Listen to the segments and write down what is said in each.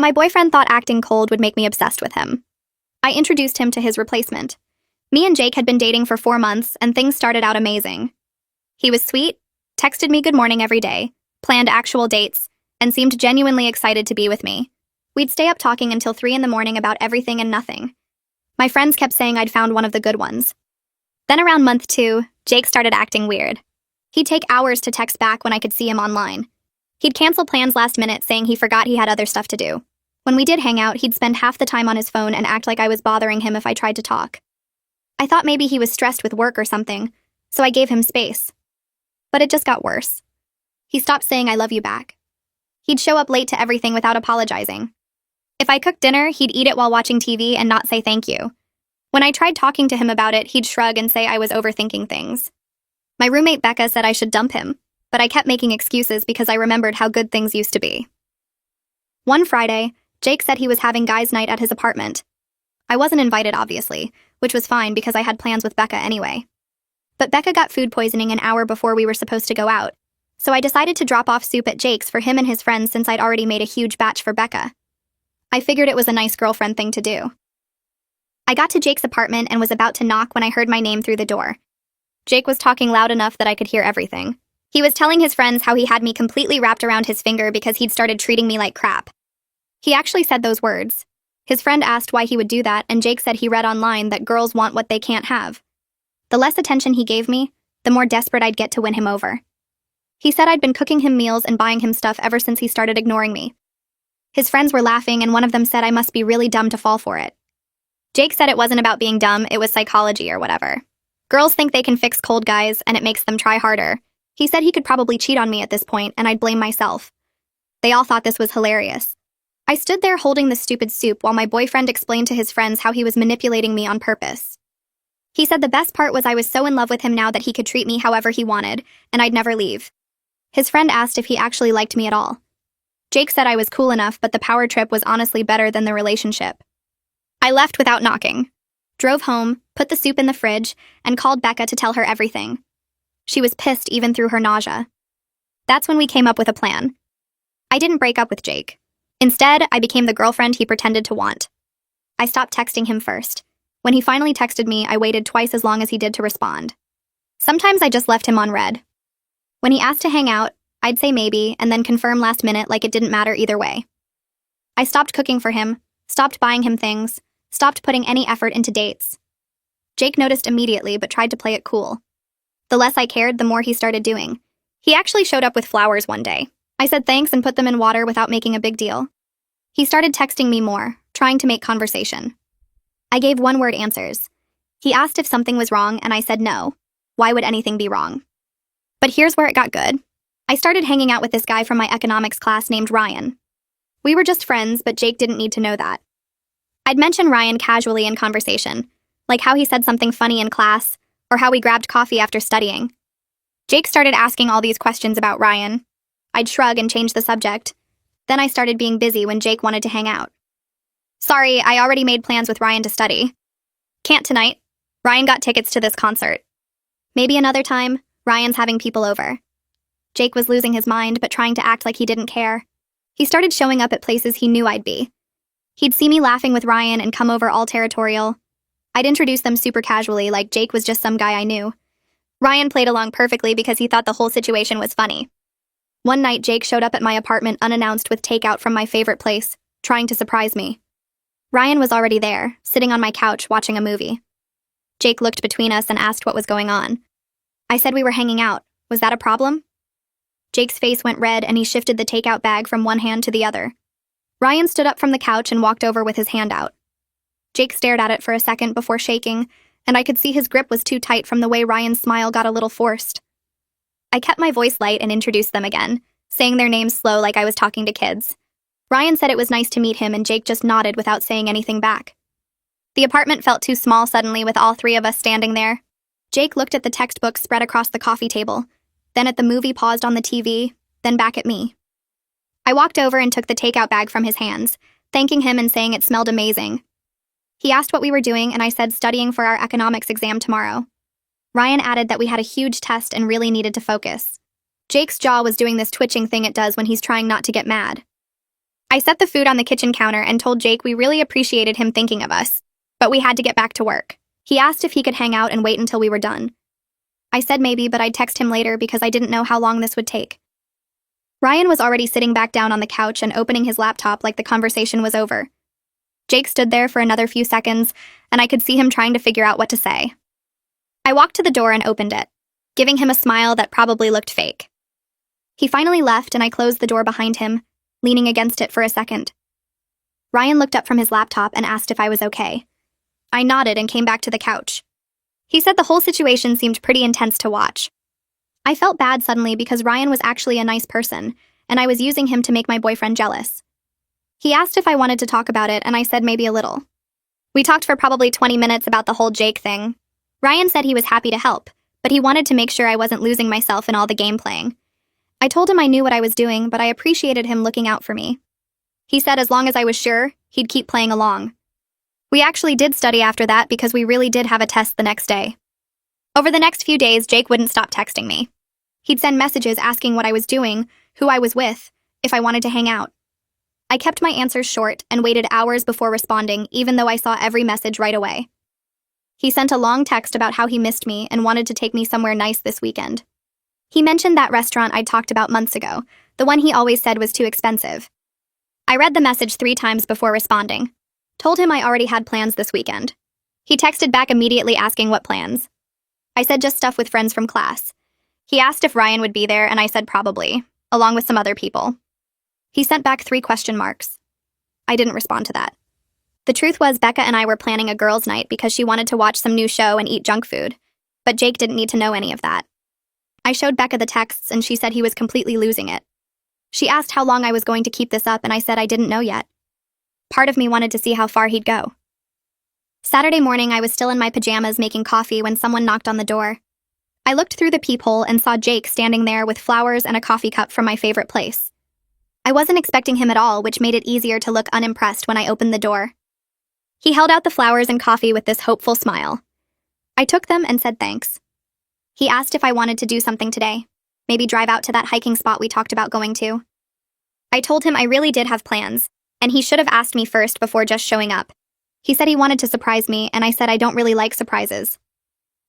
My boyfriend thought acting cold would make me obsessed with him. I introduced him to his replacement. Me and Jake had been dating for 4 months, and things started out amazing. He was sweet, texted me good morning every day, planned actual dates, and seemed genuinely excited to be with me. We'd stay up talking until 3 in the morning about everything and nothing. My friends kept saying I'd found one of the good ones. Then around month 2, Jake started acting weird. He'd take hours to text back when I could see him online. He'd cancel plans last minute saying he forgot he had other stuff to do. When we did hang out, he'd spend half the time on his phone and act like I was bothering him if I tried to talk. I thought maybe he was stressed with work or something, so I gave him space. But it just got worse. He stopped saying I love you back. He'd show up late to everything without apologizing. If I cooked dinner, he'd eat it while watching TV and not say thank you. When I tried talking to him about it, he'd shrug and say I was overthinking things. My roommate Becca said I should dump him, but I kept making excuses because I remembered how good things used to be. One Friday, Jake said he was having guys' night at his apartment. I wasn't invited, obviously, which was fine because I had plans with Becca anyway. But Becca got food poisoning an hour before we were supposed to go out, so I decided to drop off soup at Jake's for him and his friends since I'd already made a huge batch for Becca. I figured it was a nice girlfriend thing to do. I got to Jake's apartment and was about to knock when I heard my name through the door. Jake was talking loud enough that I could hear everything. He was telling his friends how he had me completely wrapped around his finger because he'd started treating me like crap. He actually said those words. His friend asked why he would do that, and Jake said he read online that girls want what they can't have. The less attention he gave me, the more desperate I'd get to win him over. He said I'd been cooking him meals and buying him stuff ever since he started ignoring me. His friends were laughing, and one of them said I must be really dumb to fall for it. Jake said it wasn't about being dumb, it was psychology or whatever. Girls think they can fix cold guys, and it makes them try harder. He said he could probably cheat on me at this point, and I'd blame myself. They all thought this was hilarious. I stood there holding the stupid soup while my boyfriend explained to his friends how he was manipulating me on purpose. He said the best part was I was so in love with him now that he could treat me however he wanted, and I'd never leave. His friend asked if he actually liked me at all. Jake said I was cool enough, but the power trip was honestly better than the relationship. I left without knocking, drove home, put the soup in the fridge, and called Becca to tell her everything. She was pissed even through her nausea. That's when we came up with a plan. I didn't break up with Jake. Instead, I became the girlfriend he pretended to want. I stopped texting him first. When he finally texted me, I waited twice as long as he did to respond. Sometimes I just left him on red. When he asked to hang out, I'd say maybe, and then confirm last minute like it didn't matter either way. I stopped cooking for him, stopped buying him things, stopped putting any effort into dates. Jake noticed immediately but tried to play it cool. The less I cared, the more he started doing. He actually showed up with flowers one day. I said thanks and put them in water without making a big deal. He started texting me more, trying to make conversation. I gave one-word answers. He asked if something was wrong, and I said no. Why would anything be wrong? But here's where it got good. I started hanging out with this guy from my economics class named Ryan. We were just friends, but Jake didn't need to know that. I'd mention Ryan casually in conversation, like how he said something funny in class, or how we grabbed coffee after studying. Jake started asking all these questions about Ryan. I'd shrug and change the subject. Then I started being busy when Jake wanted to hang out. Sorry, I already made plans with Ryan to study. Can't tonight. Ryan got tickets to this concert. Maybe another time. Ryan's having people over. Jake was losing his mind, but trying to act like he didn't care. He started showing up at places he knew I'd be. He'd see me laughing with Ryan and come over all territorial. I'd introduce them super casually, like Jake was just some guy I knew. Ryan played along perfectly because he thought the whole situation was funny. One night, Jake showed up at my apartment unannounced with takeout from my favorite place, trying to surprise me. Ryan was already there, sitting on my couch watching a movie. Jake looked between us and asked what was going on. I said we were hanging out. Was that a problem? Jake's face went red and he shifted the takeout bag from one hand to the other. Ryan stood up from the couch and walked over with his hand out. Jake stared at it for a second before shaking, and I could see his grip was too tight from the way Ryan's smile got a little forced. I kept my voice light and introduced them again, saying their names slow like I was talking to kids. Ryan said it was nice to meet him, and Jake just nodded without saying anything back. The apartment felt too small suddenly with all three of us standing there. Jake looked at the textbooks spread across the coffee table, then at the movie paused on the TV, then back at me. I walked over and took the takeout bag from his hands, thanking him and saying it smelled amazing. He asked what we were doing, and I said studying for our economics exam tomorrow. Ryan added that we had a huge test and really needed to focus. Jake's jaw was doing this twitching thing it does when he's trying not to get mad. I set the food on the kitchen counter and told Jake we really appreciated him thinking of us, but we had to get back to work. He asked if he could hang out and wait until we were done. I said maybe, but I'd text him later because I didn't know how long this would take. Ryan was already sitting back down on the couch and opening his laptop like the conversation was over. Jake stood there for another few seconds, and I could see him trying to figure out what to say. I walked to the door and opened it, giving him a smile that probably looked fake. He finally left, and I closed the door behind him, leaning against it for a second. Ryan looked up from his laptop and asked if I was okay. I nodded and came back to the couch. He said the whole situation seemed pretty intense to watch. I felt bad suddenly because Ryan was actually a nice person, and I was using him to make my boyfriend jealous. He asked if I wanted to talk about it, and I said maybe a little. We talked for probably 20 minutes about the whole Jake thing. Ryan said he was happy to help, but he wanted to make sure I wasn't losing myself in all the game playing. I told him I knew what I was doing, but I appreciated him looking out for me. He said as long as I was sure, he'd keep playing along. We actually did study after that because we really did have a test the next day. Over the next few days, Jake wouldn't stop texting me. He'd send messages asking what I was doing, who I was with, if I wanted to hang out. I kept my answers short and waited hours before responding, even though I saw every message right away. He sent a long text about how he missed me and wanted to take me somewhere nice this weekend. He mentioned that restaurant I'd talked about months ago, the one he always said was too expensive. I read the message 3 times before responding. Told him I already had plans this weekend. He texted back immediately asking what plans. I said just stuff with friends from class. He asked if Ryan would be there, and I said probably, along with some other people. He sent back 3 question marks. I didn't respond to that. The truth was Becca and I were planning a girls' night because she wanted to watch some new show and eat junk food, but Jake didn't need to know any of that. I showed Becca the texts, and she said he was completely losing it. She asked how long I was going to keep this up, and I said I didn't know yet. Part of me wanted to see how far he'd go. Saturday morning, I was still in my pajamas making coffee when someone knocked on the door. I looked through the peephole and saw Jake standing there with flowers and a coffee cup from my favorite place. I wasn't expecting him at all, which made it easier to look unimpressed when I opened the door. He held out the flowers and coffee with this hopeful smile. I took them and said thanks. He asked if I wanted to do something today, maybe drive out to that hiking spot we talked about going to. I told him I really did have plans, and he should have asked me first before just showing up. He said he wanted to surprise me, and I said I don't really like surprises.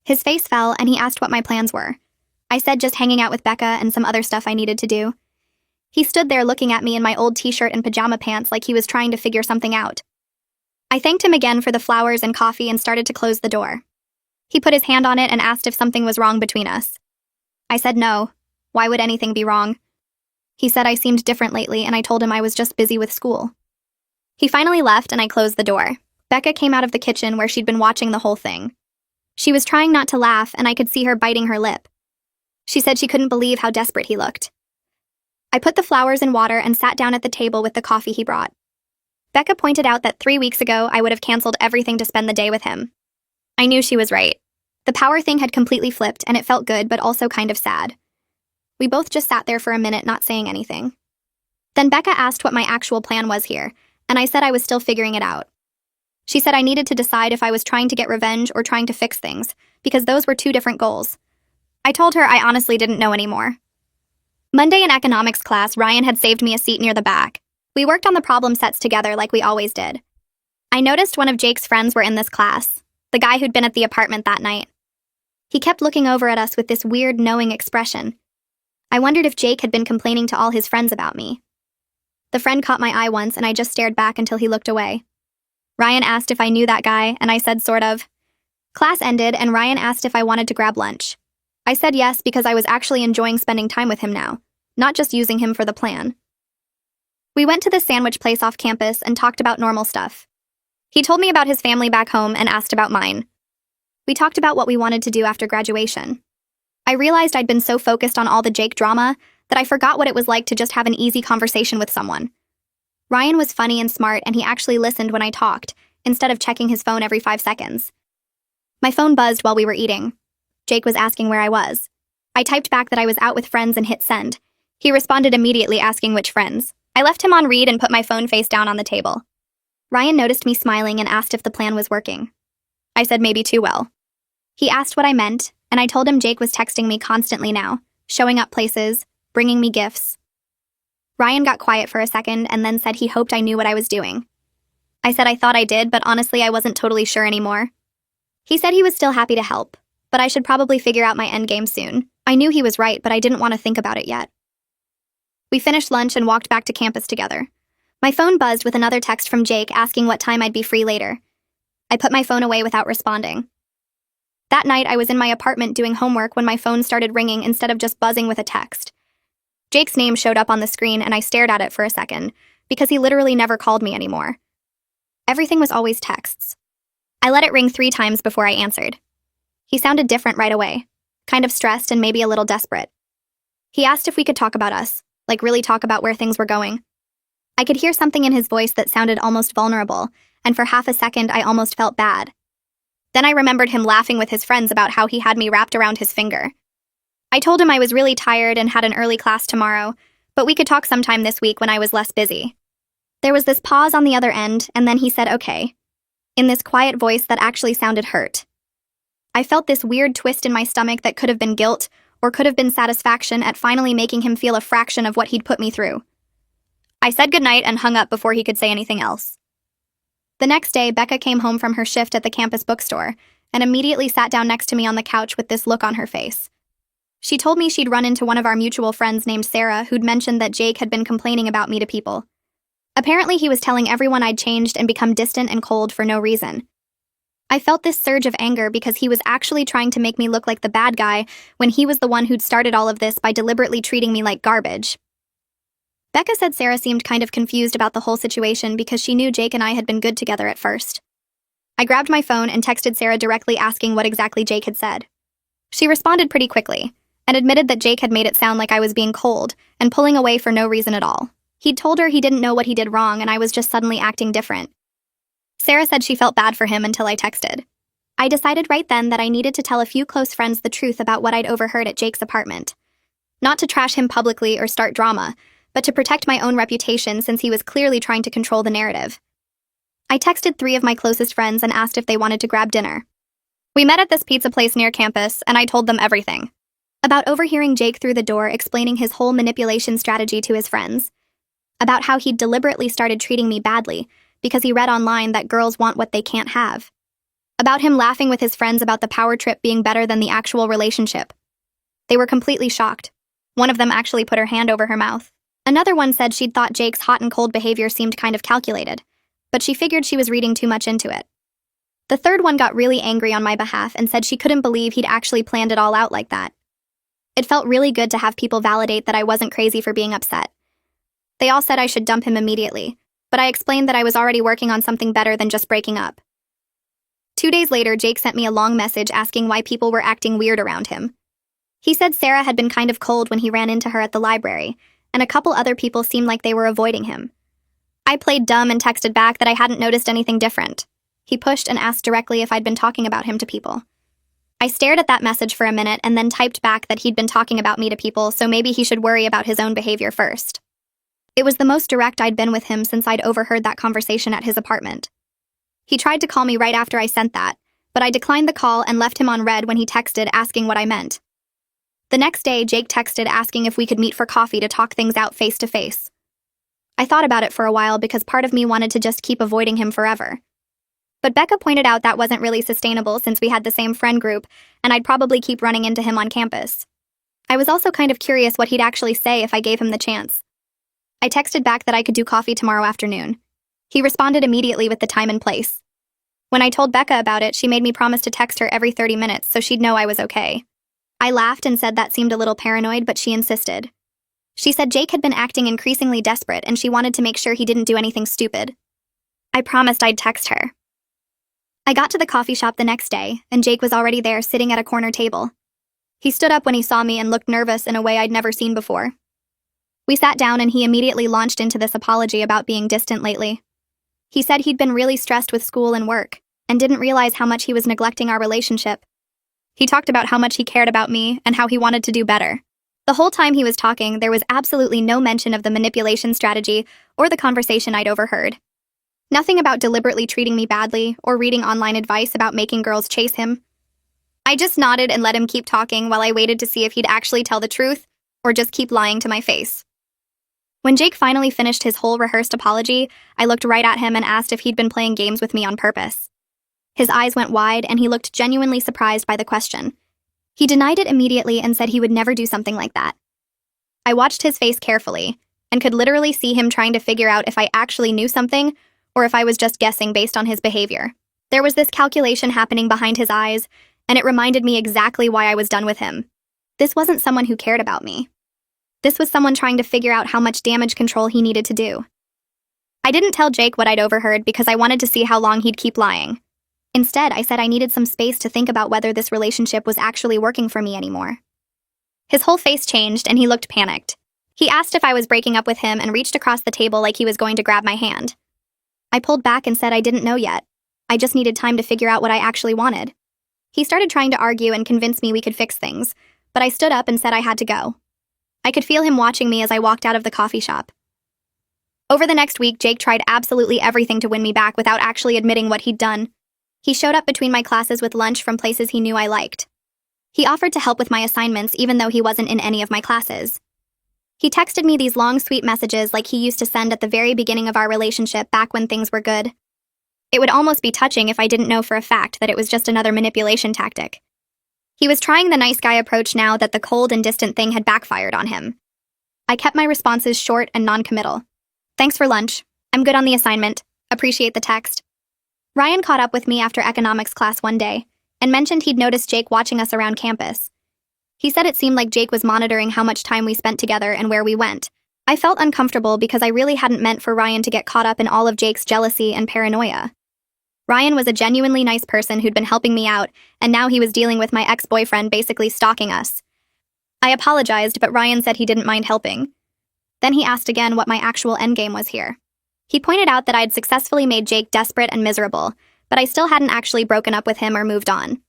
His face fell, and he asked what my plans were. I said just hanging out with Becca and some other stuff I needed to do. He stood there looking at me in my old t-shirt and pajama pants like he was trying to figure something out. I thanked him again for the flowers and coffee and started to close the door. He put his hand on it and asked if something was wrong between us. I said no. Why would anything be wrong? He said I seemed different lately, and I told him I was just busy with school. He finally left, and I closed the door. Becca came out of the kitchen where she'd been watching the whole thing. She was trying not to laugh, and I could see her biting her lip. She said she couldn't believe how desperate he looked. I put the flowers in water and sat down at the table with the coffee he brought. Becca pointed out that 3 weeks ago I would have canceled everything to spend the day with him. I knew she was right. The power thing had completely flipped, and it felt good but also kind of sad. We both just sat there for a minute not saying anything. Then Becca asked what my actual plan was here, and I said I was still figuring it out. She said I needed to decide if I was trying to get revenge or trying to fix things, because those were 2 different goals. I told her I honestly didn't know anymore. Monday in economics class, Ryan had saved me a seat near the back. We worked on the problem sets together like we always did. I noticed one of Jake's friends were in this class, the guy who'd been at the apartment that night. He kept looking over at us with this weird, knowing expression. I wondered if Jake had been complaining to all his friends about me. The friend caught my eye once, and I just stared back until he looked away. Ryan asked if I knew that guy, and I said sort of. Class ended, and Ryan asked if I wanted to grab lunch. I said yes because I was actually enjoying spending time with him now, not just using him for the plan. We went to the sandwich place off campus and talked about normal stuff. He told me about his family back home and asked about mine. We talked about what we wanted to do after graduation. I realized I'd been so focused on all the Jake drama that I forgot what it was like to just have an easy conversation with someone. Ryan was funny and smart, and he actually listened when I talked, instead of checking his phone every 5 seconds. My phone buzzed while we were eating. Jake was asking where I was. I typed back that I was out with friends and hit send. He responded immediately asking which friends. I left him on read and put my phone face down on the table. Ryan noticed me smiling and asked if the plan was working. I said maybe too well. He asked what I meant, and I told him Jake was texting me constantly now, showing up places, bringing me gifts. Ryan got quiet for a second and then said he hoped I knew what I was doing. I said I thought I did, but honestly I wasn't totally sure anymore. He said he was still happy to help, but I should probably figure out my endgame soon. I knew he was right, but I didn't want to think about it yet. We finished lunch and walked back to campus together. My phone buzzed with another text from Jake asking what time I'd be free later. I put my phone away without responding. That night, I was in my apartment doing homework when my phone started ringing instead of just buzzing with a text. Jake's name showed up on the screen and I stared at it for a second, because he literally never called me anymore. Everything was always texts. I let it ring 3 times before I answered. He sounded different right away, kind of stressed and maybe a little desperate. He asked if we could talk about us, like really talk about where things were going. I could hear something in his voice that sounded almost vulnerable, and for half a second I almost felt bad. Then I remembered him laughing with his friends about how he had me wrapped around his finger. I told him I was really tired and had an early class tomorrow, but we could talk sometime this week when I was less busy. There was this pause on the other end, and then he said okay, in this quiet voice that actually sounded hurt. I felt this weird twist in my stomach that could have been guilt, or could have been satisfaction at finally making him feel a fraction of what he'd put me through. I said goodnight and hung up before he could say anything else. The next day, Becca came home from her shift at the campus bookstore and immediately sat down next to me on the couch with this look on her face. She told me she'd run into one of our mutual friends named Sarah who'd mentioned that Jake had been complaining about me to people. Apparently, he was telling everyone I'd changed and become distant and cold for no reason. I felt this surge of anger because he was actually trying to make me look like the bad guy when he was the one who'd started all of this by deliberately treating me like garbage. Becca said Sarah seemed kind of confused about the whole situation because she knew Jake and I had been good together at first. I grabbed my phone and texted Sarah directly asking what exactly Jake had said. She responded pretty quickly and admitted that Jake had made it sound like I was being cold and pulling away for no reason at all. He'd told her he didn't know what he did wrong and I was just suddenly acting different. Sarah said she felt bad for him until I texted. I decided right then that I needed to tell a few close friends the truth about what I'd overheard at Jake's apartment. Not to trash him publicly or start drama, but to protect my own reputation since he was clearly trying to control the narrative. I texted 3 of my closest friends and asked if they wanted to grab dinner. We met at this pizza place near campus, and I told them everything. About overhearing Jake through the door explaining his whole manipulation strategy to his friends. About how he'd deliberately started treating me badly because he read online that girls want what they can't have. About him laughing with his friends about the power trip being better than the actual relationship. They were completely shocked. One of them actually put her hand over her mouth. Another one said she'd thought Jake's hot and cold behavior seemed kind of calculated, but she figured she was reading too much into it. The third one got really angry on my behalf and said she couldn't believe he'd actually planned it all out like that. It felt really good to have people validate that I wasn't crazy for being upset. They all said I should dump him immediately, but I explained that I was already working on something better than just breaking up. 2 days later, Jake sent me a long message asking why people were acting weird around him. He said Sarah had been kind of cold when he ran into her at the library, and a couple other people seemed like they were avoiding him. I played dumb and texted back that I hadn't noticed anything different. He pushed and asked directly if I'd been talking about him to people. I stared at that message for a minute and then typed back that he'd been talking about me to people, so maybe he should worry about his own behavior first. It was the most direct I'd been with him since I'd overheard that conversation at his apartment. He tried to call me right after I sent that, but I declined the call and left him on red when he texted asking what I meant. The next day, Jake texted asking if we could meet for coffee to talk things out face to face. I thought about it for a while because part of me wanted to just keep avoiding him forever. But Becca pointed out that wasn't really sustainable since we had the same friend group, and I'd probably keep running into him on campus. I was also kind of curious what he'd actually say if I gave him the chance. I texted back that I could do coffee tomorrow afternoon. He responded immediately with the time and place. When I told Becca about it, she made me promise to text her every 30 minutes so she'd know I was okay. I laughed and said that seemed a little paranoid, but she insisted. She said Jake had been acting increasingly desperate and she wanted to make sure he didn't do anything stupid. I promised I'd text her. I got to the coffee shop the next day, and Jake was already there sitting at a corner table. He stood up when he saw me and looked nervous in a way I'd never seen before. We sat down and he immediately launched into this apology about being distant lately. He said he'd been really stressed with school and work, and didn't realize how much he was neglecting our relationship. He talked about how much he cared about me and how he wanted to do better. The whole time he was talking, there was absolutely no mention of the manipulation strategy or the conversation I'd overheard. Nothing about deliberately treating me badly or reading online advice about making girls chase him. I just nodded and let him keep talking while I waited to see if he'd actually tell the truth or just keep lying to my face. When Jake finally finished his whole rehearsed apology, I looked right at him and asked if he'd been playing games with me on purpose. His eyes went wide and he looked genuinely surprised by the question. He denied it immediately and said he would never do something like that. I watched his face carefully and could literally see him trying to figure out if I actually knew something or if I was just guessing based on his behavior. There was this calculation happening behind his eyes, and it reminded me exactly why I was done with him. This wasn't someone who cared about me. This was someone trying to figure out how much damage control he needed to do. I didn't tell Jake what I'd overheard because I wanted to see how long he'd keep lying. Instead, I said I needed some space to think about whether this relationship was actually working for me anymore. His whole face changed and he looked panicked. He asked if I was breaking up with him and reached across the table like he was going to grab my hand. I pulled back and said I didn't know yet. I just needed time to figure out what I actually wanted. He started trying to argue and convince me we could fix things, but I stood up and said I had to go. I could feel him watching me as I walked out of the coffee shop. Over the next week, Jake tried absolutely everything to win me back without actually admitting what he'd done. He showed up between my classes with lunch from places he knew I liked. He offered to help with my assignments even though he wasn't in any of my classes. He texted me these long, sweet messages like he used to send at the very beginning of our relationship back when things were good. It would almost be touching if I didn't know for a fact that it was just another manipulation tactic. He was trying the nice guy approach now that the cold and distant thing had backfired on him. I kept my responses short and non-committal. Thanks for lunch. I'm good on the assignment. Appreciate the text. Ryan caught up with me after economics class one day and mentioned he'd noticed Jake watching us around campus. He said it seemed like Jake was monitoring how much time we spent together and where we went. I felt uncomfortable because I really hadn't meant for Ryan to get caught up in all of Jake's jealousy and paranoia. Ryan was a genuinely nice person who'd been helping me out, and now he was dealing with my ex-boyfriend basically stalking us. I apologized, but Ryan said he didn't mind helping. Then he asked again what my actual endgame was here. He pointed out that I'd successfully made Jake desperate and miserable, but I still hadn't actually broken up with him or moved on.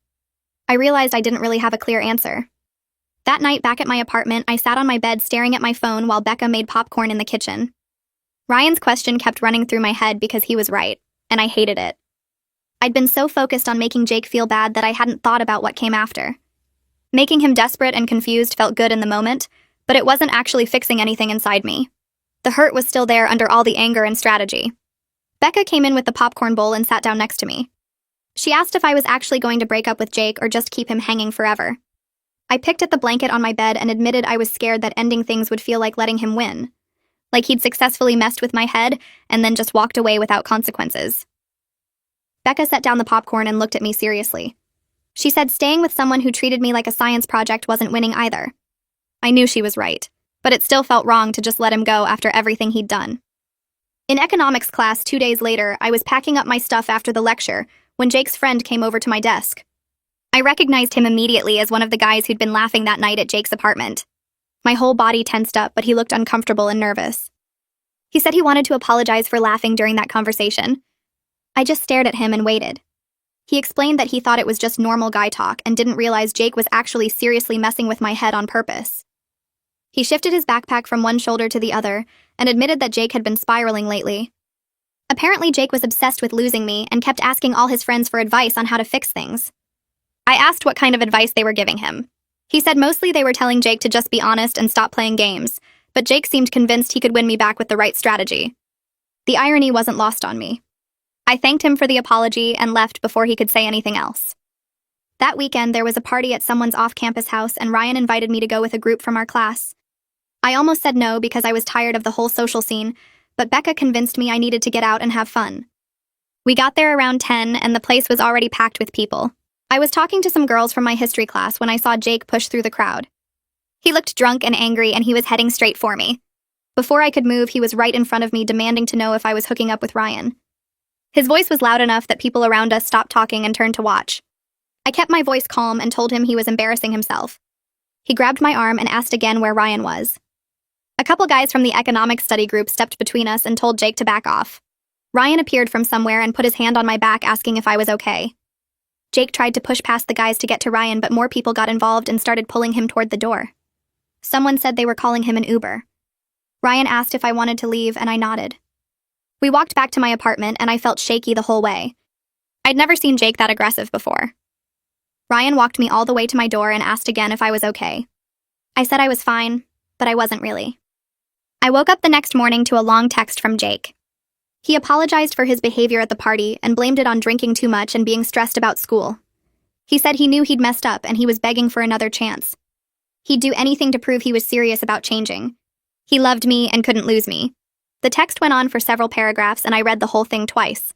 I realized I didn't really have a clear answer. That night back at my apartment, I sat on my bed staring at my phone while Becca made popcorn in the kitchen. Ryan's question kept running through my head because he was right, and I hated it. I'd been so focused on making Jake feel bad that I hadn't thought about what came after. Making him desperate and confused felt good in the moment, but it wasn't actually fixing anything inside me. The hurt was still there under all the anger and strategy. Becca came in with the popcorn bowl and sat down next to me. She asked if I was actually going to break up with Jake or just keep him hanging forever. I picked at the blanket on my bed and admitted I was scared that ending things would feel like letting him win. Like he'd successfully messed with my head and then just walked away without consequences. Becca set down the popcorn and looked at me seriously. She said staying with someone who treated me like a science project wasn't winning either. I knew she was right, but it still felt wrong to just let him go after everything he'd done. In economics class 2 days later, I was packing up my stuff after the lecture when Jake's friend came over to my desk. I recognized him immediately as one of the guys who'd been laughing that night at Jake's apartment. My whole body tensed up, but he looked uncomfortable and nervous. He said he wanted to apologize for laughing during that conversation. I just stared at him and waited. He explained that he thought it was just normal guy talk and didn't realize Jake was actually seriously messing with my head on purpose. He shifted his backpack from one shoulder to the other and admitted that Jake had been spiraling lately. Apparently, Jake was obsessed with losing me and kept asking all his friends for advice on how to fix things. I asked what kind of advice they were giving him. He said mostly they were telling Jake to just be honest and stop playing games, but Jake seemed convinced he could win me back with the right strategy. The irony wasn't lost on me. I thanked him for the apology and left before he could say anything else. That weekend, there was a party at someone's off-campus house, and Ryan invited me to go with a group from our class. I almost said no because I was tired of the whole social scene, but Becca convinced me I needed to get out and have fun. We got there around 10, and the place was already packed with people. I was talking to some girls from my history class when I saw Jake push through the crowd. He looked drunk and angry, and he was heading straight for me. Before I could move, he was right in front of me, demanding to know if I was hooking up with Ryan. His voice was loud enough that people around us stopped talking and turned to watch. I kept my voice calm and told him he was embarrassing himself. He grabbed my arm and asked again where Ryan was. A couple guys from the economics study group stepped between us and told Jake to back off. Ryan appeared from somewhere and put his hand on my back, asking if I was okay. Jake tried to push past the guys to get to Ryan, but more people got involved and started pulling him toward the door. Someone said they were calling him an Uber. Ryan asked if I wanted to leave, and I nodded. We walked back to my apartment, and I felt shaky the whole way. I'd never seen Jake that aggressive before. Ryan walked me all the way to my door and asked again if I was okay. I said I was fine, but I wasn't really. I woke up the next morning to a long text from Jake. He apologized for his behavior at the party and blamed it on drinking too much and being stressed about school. He said he knew he'd messed up and he was begging for another chance. He'd do anything to prove he was serious about changing. He loved me and couldn't lose me. The text went on for several paragraphs and I read the whole thing twice.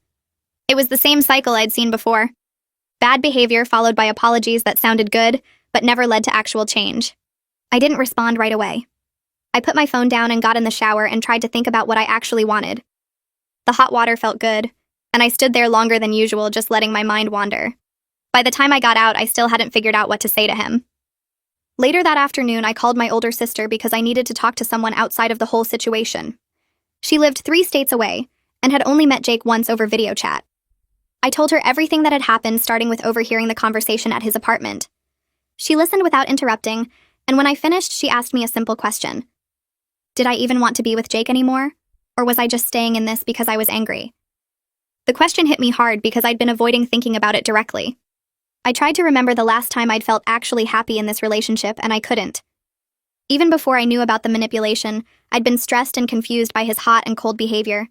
It was the same cycle I'd seen before. Bad behavior followed by apologies that sounded good, but never led to actual change. I didn't respond right away. I put my phone down and got in the shower and tried to think about what I actually wanted. The hot water felt good, and I stood there longer than usual, just letting my mind wander. By the time I got out, I still hadn't figured out what to say to him. Later that afternoon, I called my older sister because I needed to talk to someone outside of the whole situation. She lived 3 states away and had only met Jake once over video chat. I told her everything that had happened, starting with overhearing the conversation at his apartment. She listened without interrupting, and when I finished, she asked me a simple question. Did I even want to be with Jake anymore? Or was I just staying in this because I was angry? The question hit me hard because I'd been avoiding thinking about it directly. I tried to remember the last time I'd felt actually happy in this relationship, and I couldn't. Even before I knew about the manipulation, I'd been stressed and confused by his hot and cold behavior.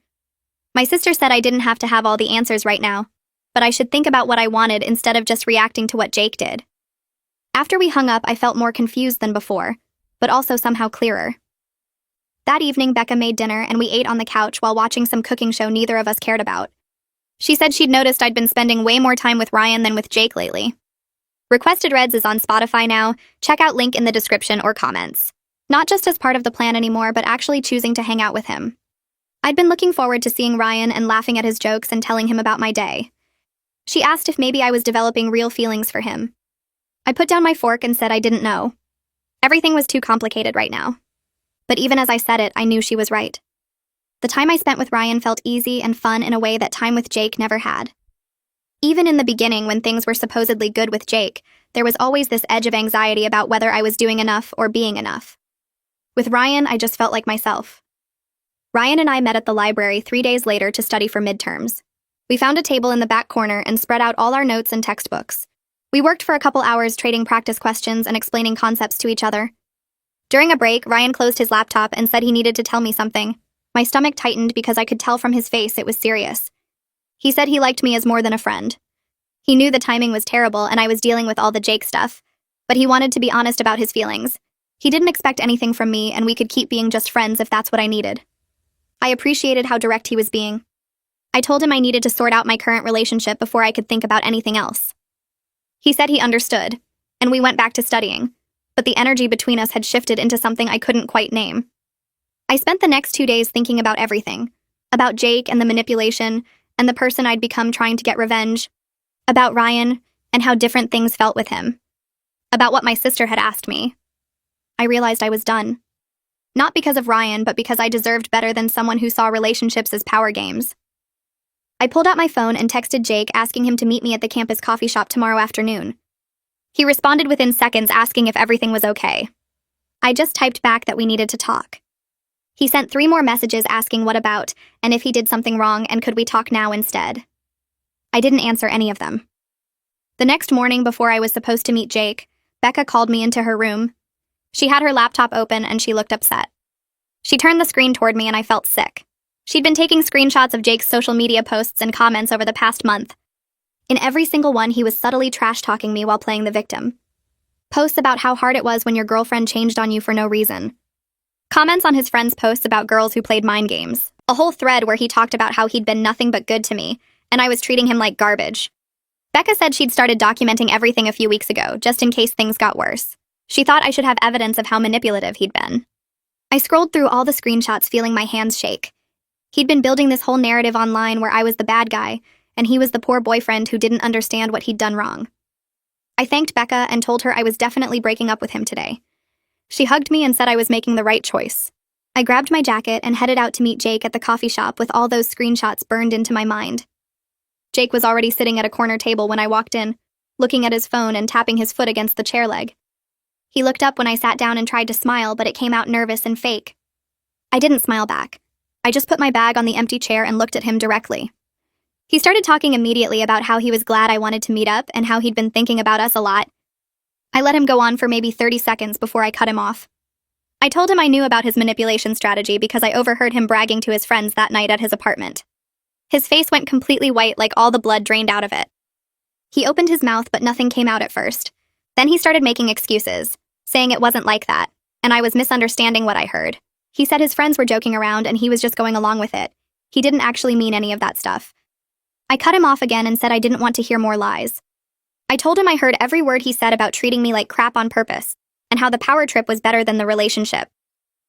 My sister said I didn't have to have all the answers right now, but I should think about what I wanted instead of just reacting to what Jake did. After we hung up, I felt more confused than before, but also somehow clearer. That evening, Becca made dinner and we ate on the couch while watching some cooking show neither of us cared about. She said she'd noticed I'd been spending way more time with Ryan than with Jake lately. Requested Reds is on Spotify now. Check out link in the description or comments. Not just as part of the plan anymore, but actually choosing to hang out with him. I'd been looking forward to seeing Ryan and laughing at his jokes and telling him about my day. She asked if maybe I was developing real feelings for him. I put down my fork and said I didn't know. Everything was too complicated right now. But even as I said it, I knew she was right. The time I spent with Ryan felt easy and fun in a way that time with Jake never had. Even in the beginning, when things were supposedly good with Jake, there was always this edge of anxiety about whether I was doing enough or being enough. With Ryan, I just felt like myself. Ryan and I met at the library 3 days later to study for midterms. We found a table in the back corner and spread out all our notes and textbooks. We worked for a couple hours trading practice questions and explaining concepts to each other. During a break, Ryan closed his laptop and said he needed to tell me something. My stomach tightened because I could tell from his face it was serious. He said he liked me as more than a friend. He knew the timing was terrible and I was dealing with all the Jake stuff, but he wanted to be honest about his feelings. He didn't expect anything from me and we could keep being just friends if that's what I needed. I appreciated how direct he was being. I told him I needed to sort out my current relationship before I could think about anything else. He said he understood, and we went back to studying, but the energy between us had shifted into something I couldn't quite name. I spent the next 2 days thinking about everything, about Jake and the manipulation, and the person I'd become trying to get revenge, about Ryan, and how different things felt with him, about what my sister had asked me. I realized I was done. Not because of Ryan, but because I deserved better than someone who saw relationships as power games. I pulled out my phone and texted Jake asking him to meet me at the campus coffee shop tomorrow afternoon. He responded within seconds asking if everything was okay. I just typed back that we needed to talk. He sent 3 more messages asking what about, and if he did something wrong and could we talk now instead. I didn't answer any of them. The next morning before I was supposed to meet Jake, Becca called me into her room. She had her laptop open and she looked upset. She turned the screen toward me and I felt sick. She'd been taking screenshots of Jake's social media posts and comments over the past month. In every single one, he was subtly trash-talking me while playing the victim. Posts about how hard it was when your girlfriend changed on you for no reason. Comments on his friends' posts about girls who played mind games. A whole thread where he talked about how he'd been nothing but good to me, and I was treating him like garbage. Becca said she'd started documenting everything a few weeks ago, just in case things got worse. She thought I should have evidence of how manipulative he'd been. I scrolled through all the screenshots feeling my hands shake. He'd been building this whole narrative online where I was the bad guy, and he was the poor boyfriend who didn't understand what he'd done wrong. I thanked Becca and told her I was definitely breaking up with him today. She hugged me and said I was making the right choice. I grabbed my jacket and headed out to meet Jake at the coffee shop with all those screenshots burned into my mind. Jake was already sitting at a corner table when I walked in, looking at his phone and tapping his foot against the chair leg. He looked up when I sat down and tried to smile, but it came out nervous and fake. I didn't smile back. I just put my bag on the empty chair and looked at him directly. He started talking immediately about how he was glad I wanted to meet up and how he'd been thinking about us a lot. I let him go on for maybe 30 seconds before I cut him off. I told him I knew about his manipulation strategy because I overheard him bragging to his friends that night at his apartment. His face went completely white, like all the blood drained out of it. He opened his mouth, but nothing came out at first. Then he started making excuses, saying it wasn't like that, and I was misunderstanding what I heard. He said his friends were joking around and he was just going along with it. He didn't actually mean any of that stuff. I cut him off again and said I didn't want to hear more lies. I told him I heard every word he said about treating me like crap on purpose, and how the power trip was better than the relationship.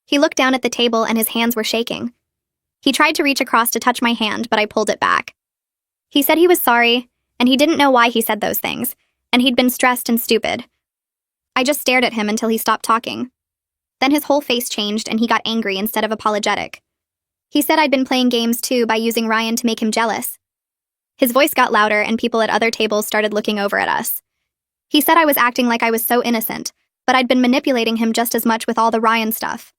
He looked down at the table and his hands were shaking. He tried to reach across to touch my hand, but I pulled it back. He said he was sorry, and he didn't know why he said those things, and he'd been stressed and stupid. I just stared at him until he stopped talking. Then his whole face changed and he got angry instead of apologetic. He said I'd been playing games too by using Ryan to make him jealous. His voice got louder and people at other tables started looking over at us. He said I was acting like I was so innocent, but I'd been manipulating him just as much with all the Ryan stuff.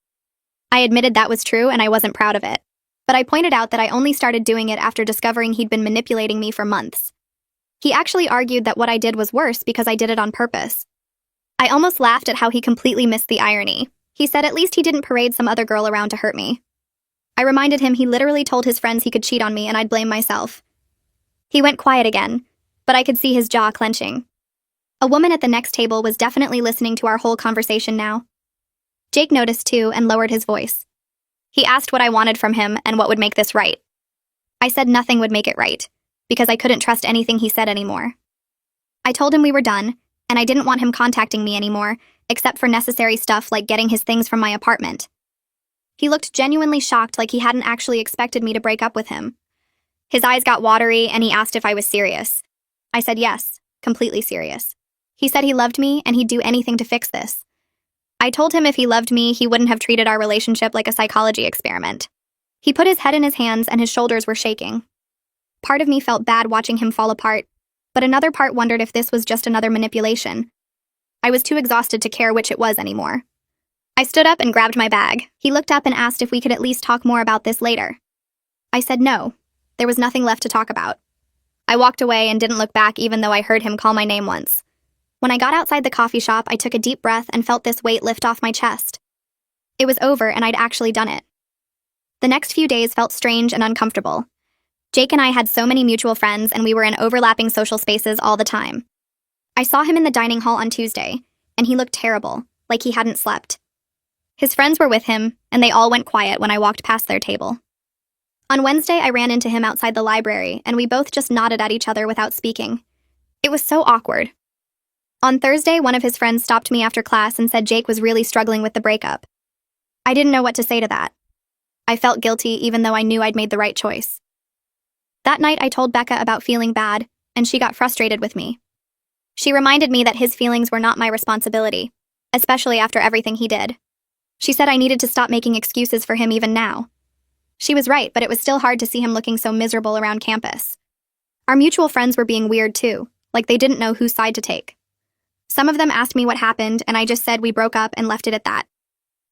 I admitted that was true and I wasn't proud of it, but I pointed out that I only started doing it after discovering he'd been manipulating me for months. He actually argued that what I did was worse because I did it on purpose. I almost laughed at how he completely missed the irony. He said at least he didn't parade some other girl around to hurt me. I reminded him he literally told his friends he could cheat on me and I'd blame myself. He went quiet again, but I could see his jaw clenching. A woman at the next table was definitely listening to our whole conversation now. Jake noticed too and lowered his voice. He asked what I wanted from him and what would make this right. I said nothing would make it right, because I couldn't trust anything he said anymore. I told him we were done, and I didn't want him contacting me anymore, except for necessary stuff like getting his things from my apartment. He looked genuinely shocked, like he hadn't actually expected me to break up with him. His eyes got watery and he asked if I was serious. I said yes, completely serious. He said he loved me and he'd do anything to fix this. I told him if he loved me, he wouldn't have treated our relationship like a psychology experiment. He put his head in his hands and his shoulders were shaking. Part of me felt bad watching him fall apart, but another part wondered if this was just another manipulation. I was too exhausted to care which it was anymore. I stood up and grabbed my bag. He looked up and asked if we could at least talk more about this later. I said no. There was nothing left to talk about. I walked away and didn't look back even though I heard him call my name once. When I got outside the coffee shop, I took a deep breath and felt this weight lift off my chest. It was over and I'd actually done it. The next few days felt strange and uncomfortable. Jake and I had so many mutual friends and we were in overlapping social spaces all the time. I saw him in the dining hall on Tuesday, and he looked terrible, like he hadn't slept. His friends were with him, and they all went quiet when I walked past their table. On Wednesday, I ran into him outside the library, and we both just nodded at each other without speaking. It was so awkward. On Thursday, one of his friends stopped me after class and said Jake was really struggling with the breakup. I didn't know what to say to that. I felt guilty even though I knew I'd made the right choice. That night, I told Becca about feeling bad, and she got frustrated with me. She reminded me that his feelings were not my responsibility, especially after everything he did. She said I needed to stop making excuses for him even now. She was right, but it was still hard to see him looking so miserable around campus. Our mutual friends were being weird too, like they didn't know whose side to take. Some of them asked me what happened, and I just said we broke up and left it at that.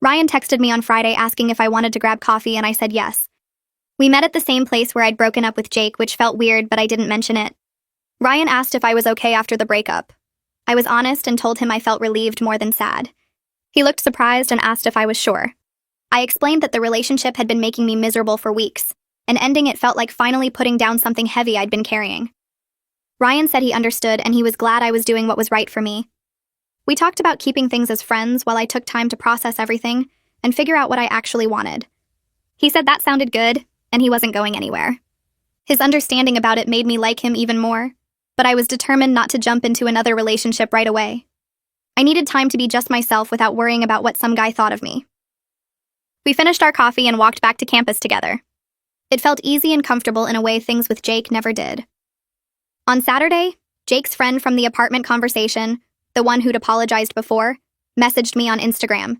Ryan texted me on Friday asking if I wanted to grab coffee, and I said yes. We met at the same place where I'd broken up with Jake, which felt weird, but I didn't mention it. Ryan asked if I was okay after the breakup. I was honest and told him I felt relieved more than sad. He looked surprised and asked if I was sure. I explained that the relationship had been making me miserable for weeks, and ending it felt like finally putting down something heavy I'd been carrying. Ryan said he understood and he was glad I was doing what was right for me. We talked about keeping things as friends while I took time to process everything and figure out what I actually wanted. He said that sounded good, and he wasn't going anywhere. His understanding about it made me like him even more, but I was determined not to jump into another relationship right away. I needed time to be just myself without worrying about what some guy thought of me. We finished our coffee and walked back to campus together. It felt easy and comfortable in a way things with Jake never did. On Saturday, Jake's friend from the apartment conversation, the one who'd apologized before, messaged me on Instagram.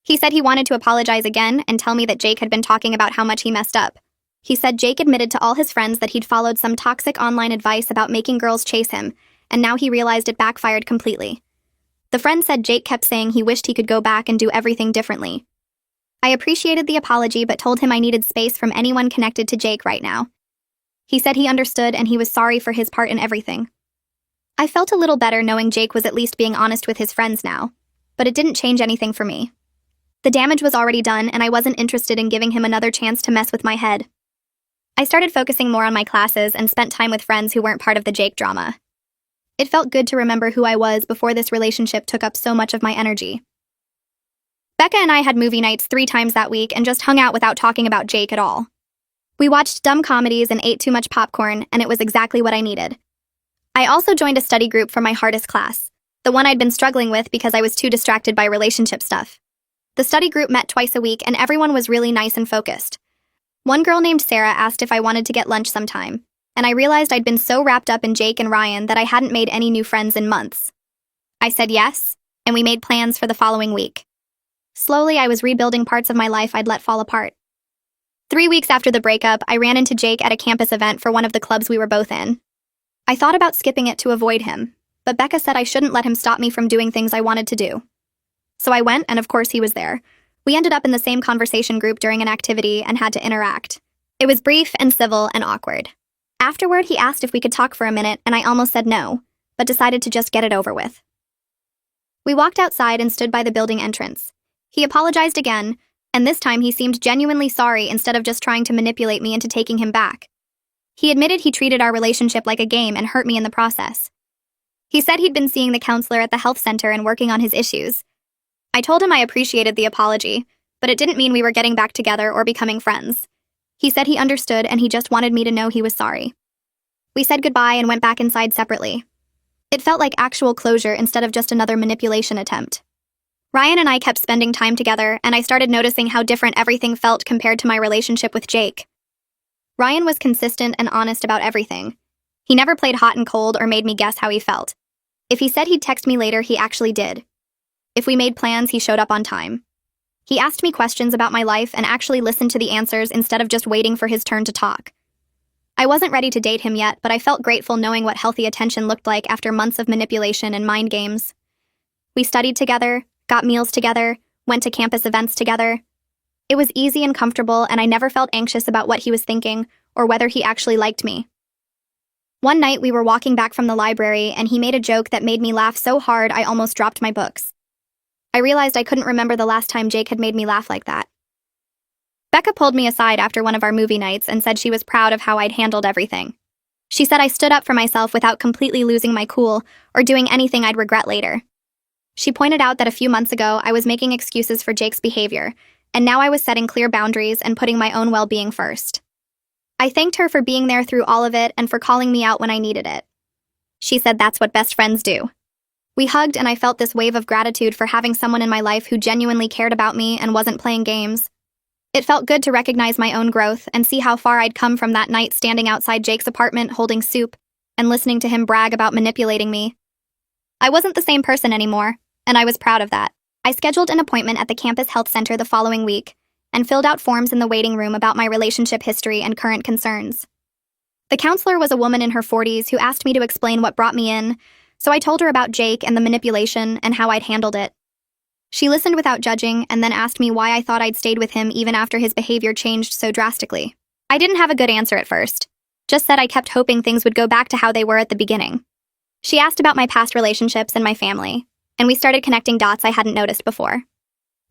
He said he wanted to apologize again and tell me that Jake had been talking about how much he messed up. He said Jake admitted to all his friends that he'd followed some toxic online advice about making girls chase him, and now he realized it backfired completely. The friend said Jake kept saying he wished he could go back and do everything differently. I appreciated the apology but told him I needed space from anyone connected to Jake right now. He said he understood and he was sorry for his part in everything. I felt a little better knowing Jake was at least being honest with his friends now, but it didn't change anything for me. The damage was already done, and I wasn't interested in giving him another chance to mess with my head. I started focusing more on my classes and spent time with friends who weren't part of the Jake drama. It felt good to remember who I was before this relationship took up so much of my energy. Becca and I had movie nights 3 times that week and just hung out without talking about Jake at all. We watched dumb comedies and ate too much popcorn, and it was exactly what I needed. I also joined a study group for my hardest class, the one I'd been struggling with because I was too distracted by relationship stuff. The study group met twice a week, and everyone was really nice and focused. One girl named Sarah asked if I wanted to get lunch sometime, and I realized I'd been so wrapped up in Jake and Ryan that I hadn't made any new friends in months. I said yes, and we made plans for the following week. Slowly, I was rebuilding parts of my life I'd let fall apart. 3 weeks after the breakup, I ran into Jake at a campus event for one of the clubs we were both in. I thought about skipping it to avoid him, but Becca said I shouldn't let him stop me from doing things I wanted to do. So I went, and of course he was there. We ended up in the same conversation group during an activity and had to interact. It was brief and civil and awkward. Afterward, he asked if we could talk for a minute, and I almost said no, but decided to just get it over with. We walked outside and stood by the building entrance. He apologized again, and this time he seemed genuinely sorry instead of just trying to manipulate me into taking him back. He admitted he treated our relationship like a game and hurt me in the process. He said he'd been seeing the counselor at the health center and working on his issues. I told him I appreciated the apology, but it didn't mean we were getting back together or becoming friends. He said he understood and he just wanted me to know he was sorry. We said goodbye and went back inside separately. It felt like actual closure instead of just another manipulation attempt. Ryan and I kept spending time together, and I started noticing how different everything felt compared to my relationship with Jake. Ryan was consistent and honest about everything. He never played hot and cold or made me guess how he felt. If he said he'd text me later, he actually did. If we made plans, he showed up on time. He asked me questions about my life and actually listened to the answers instead of just waiting for his turn to talk. I wasn't ready to date him yet, but I felt grateful knowing what healthy attention looked like after months of manipulation and mind games. We studied together, got meals together, went to campus events together. It was easy and comfortable, and I never felt anxious about what he was thinking or whether he actually liked me. One night we were walking back from the library, and he made a joke that made me laugh so hard I almost dropped my books. I realized I couldn't remember the last time Jake had made me laugh like that. Becca pulled me aside after one of our movie nights and said she was proud of how I'd handled everything. She said I stood up for myself without completely losing my cool or doing anything I'd regret later. She pointed out that a few months ago I was making excuses for Jake's behavior, and now I was setting clear boundaries and putting my own well-being first. I thanked her for being there through all of it and for calling me out when I needed it. She said that's what best friends do. We hugged, and I felt this wave of gratitude for having someone in my life who genuinely cared about me and wasn't playing games. It felt good to recognize my own growth and see how far I'd come from that night standing outside Jake's apartment holding soup and listening to him brag about manipulating me. I wasn't the same person anymore, and I was proud of that. I scheduled an appointment at the campus health center the following week and filled out forms in the waiting room about my relationship history and current concerns. The counselor was a woman in her 40s who asked me to explain what brought me in, so I told her about Jake and the manipulation and how I'd handled it. She listened without judging and then asked me why I thought I'd stayed with him even after his behavior changed so drastically. I didn't have a good answer at first, just said I kept hoping things would go back to how they were at the beginning. She asked about my past relationships and my family, and we started connecting dots I hadn't noticed before.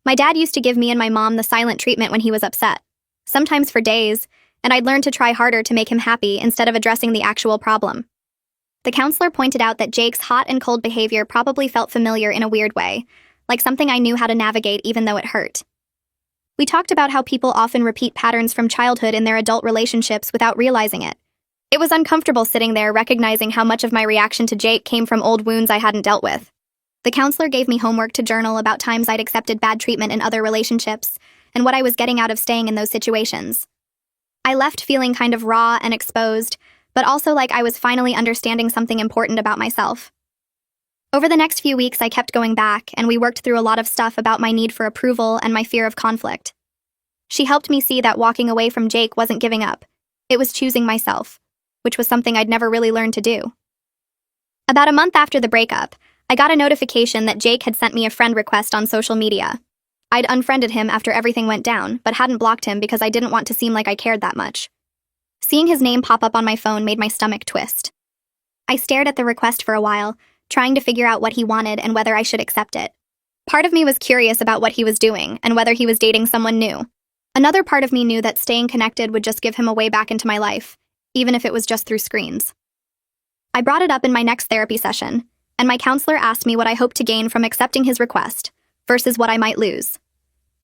My dad used to give me and my mom the silent treatment when he was upset, sometimes for days, and I'd learned to try harder to make him happy instead of addressing the actual problem. The counselor pointed out that Jake's hot and cold behavior probably felt familiar in a weird way, like something I knew how to navigate even though it hurt. We talked about how people often repeat patterns from childhood in their adult relationships without realizing it. It was uncomfortable sitting there recognizing how much of my reaction to Jake came from old wounds I hadn't dealt with. The counselor gave me homework to journal about times I'd accepted bad treatment in other relationships and what I was getting out of staying in those situations. I left feeling kind of raw and exposed, but also like I was finally understanding something important about myself. Over the next few weeks, I kept going back, and we worked through a lot of stuff about my need for approval and my fear of conflict. She helped me see that walking away from Jake wasn't giving up. It was choosing myself, which was something I'd never really learned to do. About a month after the breakup, I got a notification that Jake had sent me a friend request on social media. I'd unfriended him after everything went down, but hadn't blocked him because I didn't want to seem like I cared that much. Seeing his name pop up on my phone made my stomach twist. I stared at the request for a while, trying to figure out what he wanted and whether I should accept it. Part of me was curious about what he was doing and whether he was dating someone new. Another part of me knew that staying connected would just give him a way back into my life, even if it was just through screens. I brought it up in my next therapy session, and my counselor asked me what I hoped to gain from accepting his request versus what I might lose.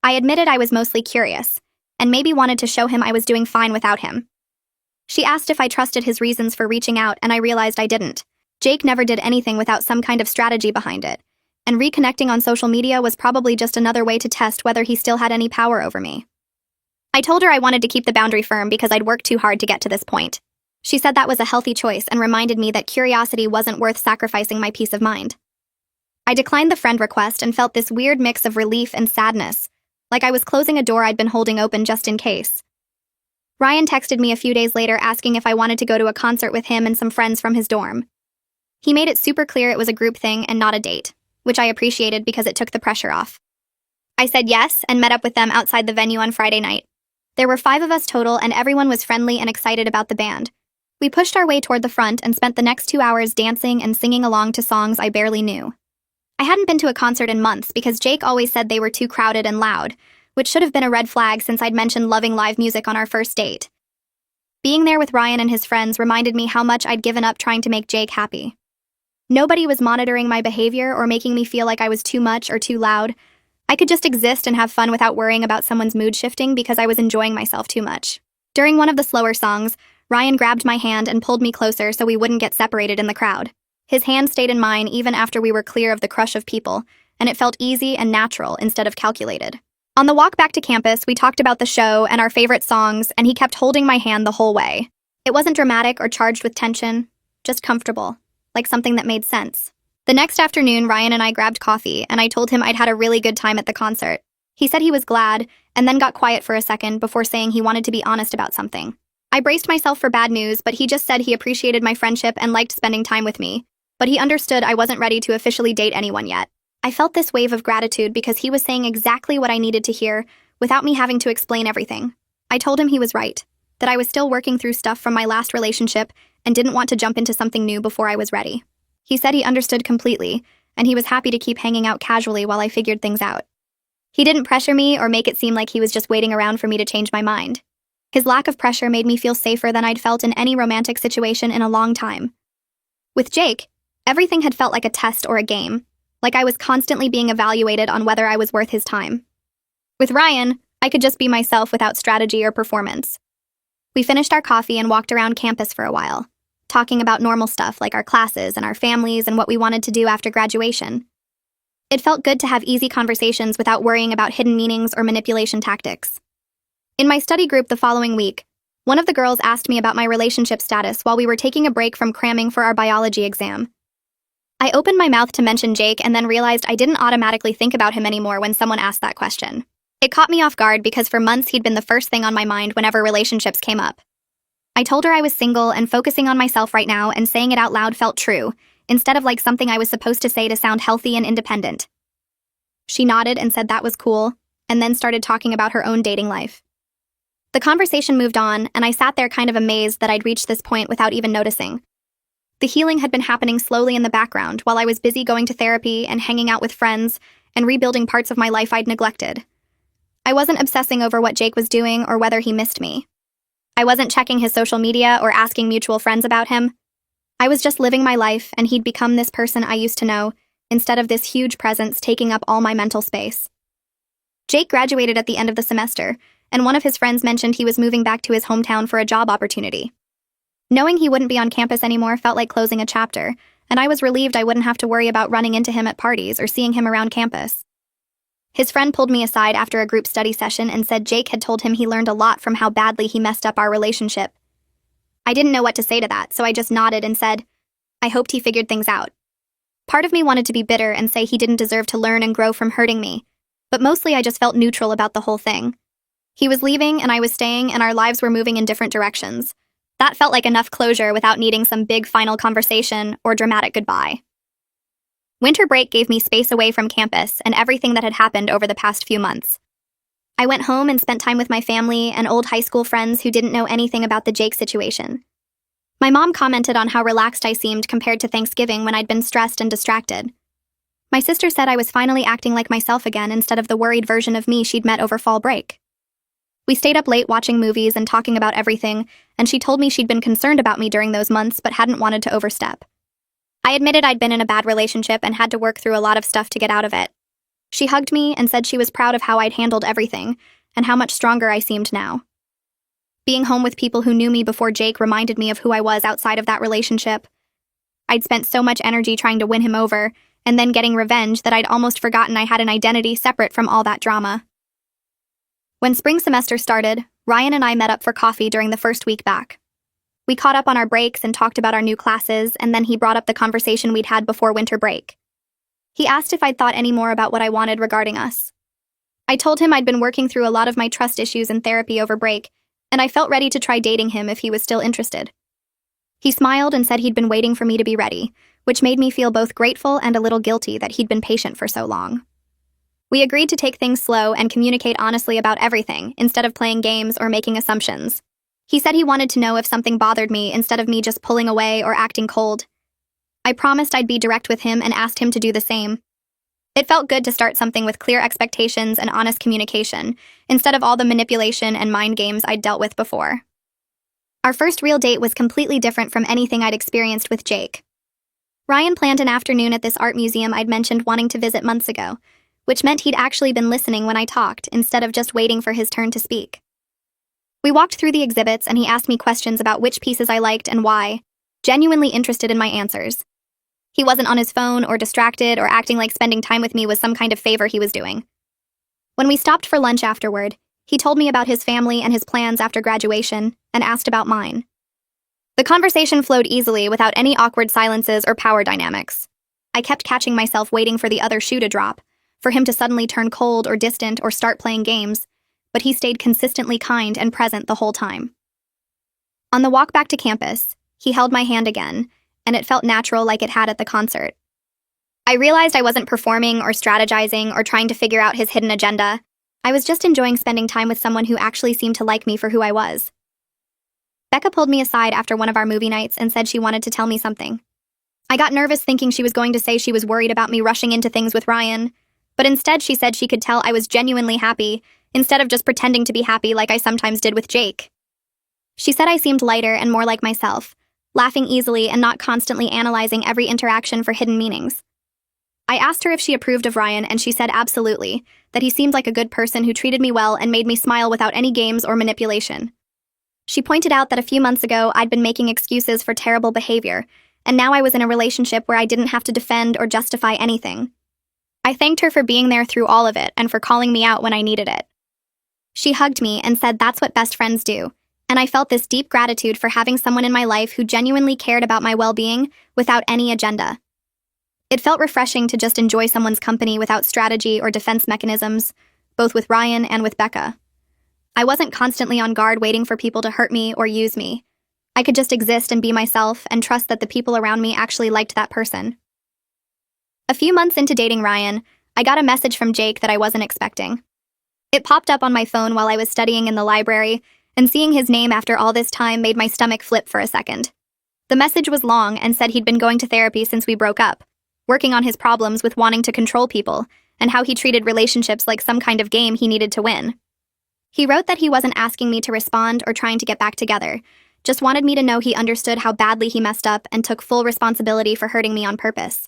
I admitted I was mostly curious, and maybe wanted to show him I was doing fine without him. She asked if I trusted his reasons for reaching out, and I realized I didn't. Jake never did anything without some kind of strategy behind it, and reconnecting on social media was probably just another way to test whether he still had any power over me. I told her I wanted to keep the boundary firm because I'd worked too hard to get to this point. She said that was a healthy choice and reminded me that curiosity wasn't worth sacrificing my peace of mind. I declined the friend request and felt this weird mix of relief and sadness, like I was closing a door I'd been holding open just in case. Ryan texted me a few days later asking if I wanted to go to a concert with him and some friends from his dorm. He made it super clear it was a group thing and not a date, which I appreciated because it took the pressure off. I said yes and met up with them outside the venue on Friday night. There were 5 of us total and everyone was friendly and excited about the band. We pushed our way toward the front and spent the next 2 hours dancing and singing along to songs I barely knew. I hadn't been to a concert in months because Jake always said they were too crowded and loud, which should have been a red flag since I'd mentioned loving live music on our first date. Being there with Ryan and his friends reminded me how much I'd given up trying to make Jake happy. Nobody was monitoring my behavior or making me feel like I was too much or too loud. I could just exist and have fun without worrying about someone's mood shifting because I was enjoying myself too much. During one of the slower songs, Ryan grabbed my hand and pulled me closer so we wouldn't get separated in the crowd. His hand stayed in mine even after we were clear of the crush of people, and it felt easy and natural instead of calculated. On the walk back to campus, we talked about the show and our favorite songs, and he kept holding my hand the whole way. It wasn't dramatic or charged with tension, just comfortable, like something that made sense. The next afternoon, Ryan and I grabbed coffee, and I told him I'd had a really good time at the concert. He said he was glad, and then got quiet for a second before saying he wanted to be honest about something. I braced myself for bad news, but he just said he appreciated my friendship and liked spending time with me, but he understood I wasn't ready to officially date anyone yet. I felt this wave of gratitude because he was saying exactly what I needed to hear without me having to explain everything. I told him he was right, that I was still working through stuff from my last relationship and didn't want to jump into something new before I was ready. He said he understood completely, and he was happy to keep hanging out casually while I figured things out. He didn't pressure me or make it seem like he was just waiting around for me to change my mind. His lack of pressure made me feel safer than I'd felt in any romantic situation in a long time. With Jake, everything had felt like a test or a game, like I was constantly being evaluated on whether I was worth his time. With Ryan, I could just be myself without strategy or performance. We finished our coffee and walked around campus for a while, talking about normal stuff like our classes and our families and what we wanted to do after graduation. It felt good to have easy conversations without worrying about hidden meanings or manipulation tactics. In my study group the following week, one of the girls asked me about my relationship status while we were taking a break from cramming for our biology exam. I opened my mouth to mention Jake and then realized I didn't automatically think about him anymore when someone asked that question. It caught me off guard because for months he'd been the first thing on my mind whenever relationships came up. I told her I was single and focusing on myself right now, and saying it out loud felt true, instead of like something I was supposed to say to sound healthy and independent. She nodded and said that was cool, and then started talking about her own dating life. The conversation moved on, and I sat there kind of amazed that I'd reached this point without even noticing. The healing had been happening slowly in the background while I was busy going to therapy and hanging out with friends and rebuilding parts of my life I'd neglected. I wasn't obsessing over what Jake was doing or whether he missed me. I wasn't checking his social media or asking mutual friends about him. I was just living my life, and he'd become this person I used to know, instead of this huge presence taking up all my mental space. Jake graduated at the end of the semester, and one of his friends mentioned he was moving back to his hometown for a job opportunity. Knowing he wouldn't be on campus anymore felt like closing a chapter, and I was relieved I wouldn't have to worry about running into him at parties or seeing him around campus. His friend pulled me aside after a group study session and said Jake had told him he learned a lot from how badly he messed up our relationship. I didn't know what to say to that, so I just nodded and said, I hoped he figured things out. Part of me wanted to be bitter and say he didn't deserve to learn and grow from hurting me, but mostly I just felt neutral about the whole thing. He was leaving and I was staying, and our lives were moving in different directions. That felt like enough closure without needing some big final conversation or dramatic goodbye. Winter break gave me space away from campus and everything that had happened over the past few months. I went home and spent time with my family and old high school friends who didn't know anything about the Jake situation. My mom commented on how relaxed I seemed compared to Thanksgiving when I'd been stressed and distracted. My sister said I was finally acting like myself again instead of the worried version of me she'd met over fall break. We stayed up late watching movies and talking about everything, and she told me she'd been concerned about me during those months but hadn't wanted to overstep. I admitted I'd been in a bad relationship and had to work through a lot of stuff to get out of it. She hugged me and said she was proud of how I'd handled everything and how much stronger I seemed now. Being home with people who knew me before Jake reminded me of who I was outside of that relationship. I'd spent so much energy trying to win him over and then getting revenge that I'd almost forgotten I had an identity separate from all that drama. When spring semester started, Ryan and I met up for coffee during the first week back. We caught up on our breaks and talked about our new classes, and then he brought up the conversation we'd had before winter break. He asked if I'd thought any more about what I wanted regarding us. I told him I'd been working through a lot of my trust issues in therapy over break, and I felt ready to try dating him if he was still interested. He smiled and said he'd been waiting for me to be ready, which made me feel both grateful and a little guilty that he'd been patient for so long. We agreed to take things slow and communicate honestly about everything, instead of playing games or making assumptions. He said he wanted to know if something bothered me instead of me just pulling away or acting cold. I promised I'd be direct with him and asked him to do the same. It felt good to start something with clear expectations and honest communication, instead of all the manipulation and mind games I'd dealt with before. Our first real date was completely different from anything I'd experienced with Jake. Ryan planned an afternoon at this art museum I'd mentioned wanting to visit months ago, which meant he'd actually been listening when I talked instead of just waiting for his turn to speak. We walked through the exhibits and he asked me questions about which pieces I liked and why, genuinely interested in my answers. He wasn't on his phone or distracted or acting like spending time with me was some kind of favor he was doing. When we stopped for lunch afterward, he told me about his family and his plans after graduation and asked about mine. The conversation flowed easily without any awkward silences or power dynamics. I kept catching myself waiting for the other shoe to drop, for him to suddenly turn cold or distant or start playing games, but he stayed consistently kind and present the whole time. On the walk back to campus, he held my hand again, and it felt natural like it had at the concert. I realized I wasn't performing or strategizing or trying to figure out his hidden agenda. I was just enjoying spending time with someone who actually seemed to like me for who I was. Becca pulled me aside after one of our movie nights and said she wanted to tell me something. I got nervous thinking she was going to say she was worried about me rushing into things with Ryan, but instead she said she could tell I was genuinely happy, instead of just pretending to be happy like I sometimes did with Jake. She said I seemed lighter and more like myself, laughing easily and not constantly analyzing every interaction for hidden meanings. I asked her if she approved of Ryan, and she said absolutely, that he seemed like a good person who treated me well and made me smile without any games or manipulation. She pointed out that a few months ago I'd been making excuses for terrible behavior, and now I was in a relationship where I didn't have to defend or justify anything. I thanked her for being there through all of it and for calling me out when I needed it. She hugged me and said that's what best friends do, and I felt this deep gratitude for having someone in my life who genuinely cared about my well-being without any agenda. It felt refreshing to just enjoy someone's company without strategy or defense mechanisms, both with Ryan and with Becca. I wasn't constantly on guard waiting for people to hurt me or use me. I could just exist and be myself and trust that the people around me actually liked that person. A few months into dating Ryan, I got a message from Jake that I wasn't expecting. It popped up on my phone while I was studying in the library, and seeing his name after all this time made my stomach flip for a second. The message was long and said he'd been going to therapy since we broke up, working on his problems with wanting to control people, and how he treated relationships like some kind of game he needed to win. He wrote that he wasn't asking me to respond or trying to get back together, just wanted me to know he understood how badly he messed up and took full responsibility for hurting me on purpose.